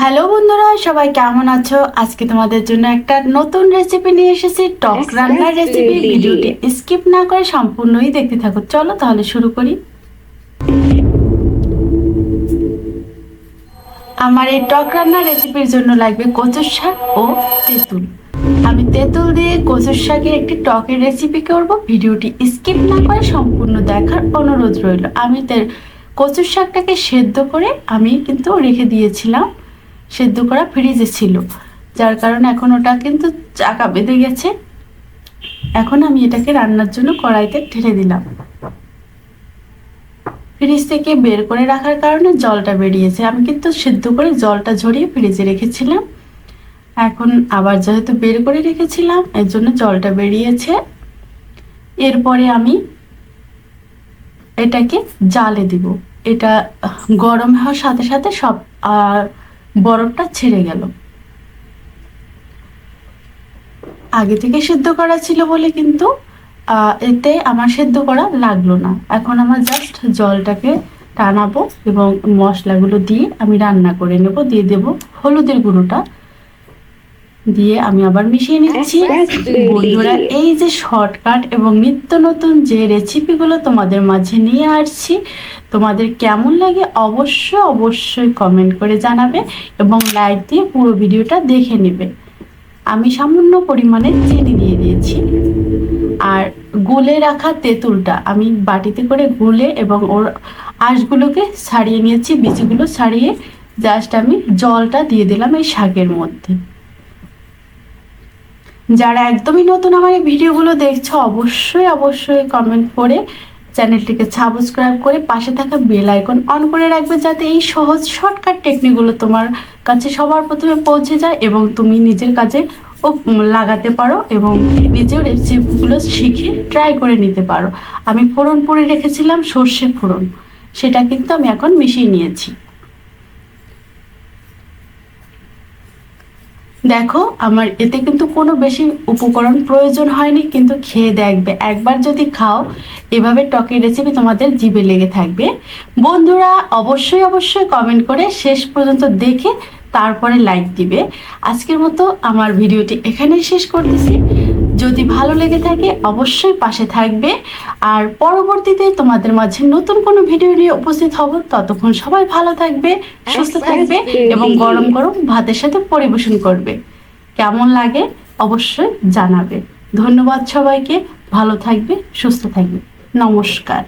Hello বন্ধুরা, সবাই কেমন আছো? আজকে তোমাদের জন্য একটা নতুন রেসিপি নিয়ে এসেছি, টক রান্নার রেসিপি। ভিডিওটি স্কিপ না করে সম্পূর্ণই দেখতে থাকো। চলো তাহলে শুরু করি। আমার এই টক রান্নার রেসিপির জন্য লাগবে কচুর শাক ও তেঁতুল। আমি তেঁতুল দিয়ে কচুর শাকের একটি টকের রেসিপি করব। ভিডিওটি স্কিপ না করে সম্পূর্ণ দেখার অনুরোধ রইল। আমি কচুর শাকটাকে সেদ্ধ করে আমি কিন্তু রেখে দিয়েছিলাম, সেদ্ধ করা ফ্রিজে ছিল, যার কারণে এখন ওটা কিন্তু চাকা বেঁধে গেছে। এখন আমি এটাকে রান্নার জন্য কড়াইতে ঢেলে দিলাম। ফ্রিজ থেকে বের করে রাখার কারণে জলটা বেরিয়েছে। আমি কিন্তু সেদ্ধ করে জলটা ঝরিয়ে ফ্রিজে রেখেছিলাম। এখন আবার যেহেতু বের করে রেখেছিলাম, এর জন্য জলটা বেরিয়েছে। এরপরে আমি এটাকে জালে দিব। এটা গরম হওয়ার সাথে সাথে সব বরফটা ছেড়ে গেল। আগে থেকে সেদ্ধ করা ছিল বলে কিন্তু এতে আমার সেদ্ধ করা লাগলো না। এখন আমার জাস্ট জলটাকে টানাবো এবং মশলাগুলো দিয়ে আমি রান্না করে নেব। দিয়ে দেব হলুদের গুঁড়োটা, দিয়ে আমি আবার মিশিয়ে নিচ্ছি। বন্ধুরা, এই যে শর্টকাট এবং নিত্য নতুন যে রেসিপিগুলো তোমাদের মাঝে নিয়ে আসছি, তোমাদের কেমন লাগে অবশ্যই কমেন্ট করে জানাবে এবং লাইক দিয়ে পুরো ভিডিওটা দেখে নেবে। আমি সামান্য পরিমাণে চিনি দিয়ে দিয়েছি। আর গুলে রাখা তেঁতুলটা আমি বাটিতে করে গুলে এবং ওর আঁশগুলোকে ছাড়িয়ে নিয়েছি, বীজগুলো ছাড়িয়ে জাস্ট আমি জলটা দিয়ে দিলাম এই শাকের মধ্যে। যারা একদমই নতুন আমার এই ভিডিওগুলো দেখছো, অবশ্যই কমেন্ট করে চ্যানেলটিকে সাবস্ক্রাইব করে পাশে থাকা বেল আইকন অন করে রাখবে, যাতে এই সহজ শর্টকাট টেকনিকগুলো তোমার কাছে সবার প্রথমে পৌঁছে যায় এবং তুমি নিজের কাজে লাগাতে পারো এবং নিজেও রেসিপিগুলো শিখে ট্রাই করে নিতে পারো। আমি ফোড়ন করে রেখেছিলাম সর্ষে ফোড়ন, সেটা কিন্তু আমি এখন মিশিয়ে নিয়েছি। দেখো, আমার এতে কিন্তু কোনো বেশি উপকরণ প্রয়োজন হয়নি, কিন্তু খেয়ে দেখবে। একবার যদি খাও, এভাবে টকের রেসিপি তোমাদের জিভে লেগে থাকবে। বন্ধুরা, অবশ্যই কমেন্ট করে শেষ পর্যন্ত দেখে তারপরে লাইক দিবে। আজকের মতো আমার ভিডিওটি এখানেই শেষ করতেছি। যদি ভালো লেগে থাকে অবশ্যই পাশে থাকবে। আর পরবর্তীতে তোমাদের মাঝে নতুন কোনো ভিডিও নিয়ে উপস্থিত হব। ততক্ষণ সবাই ভালো থাকবে, সুস্থ থাকবে এবং গরম গরম ভাতের সাথে পরিবেশন করবে। কেমন লাগে অবশ্যই জানাবে। ধন্যবাদ সবাইকে। ভালো থাকবে, সুস্থ থাকবে। নমস্কার।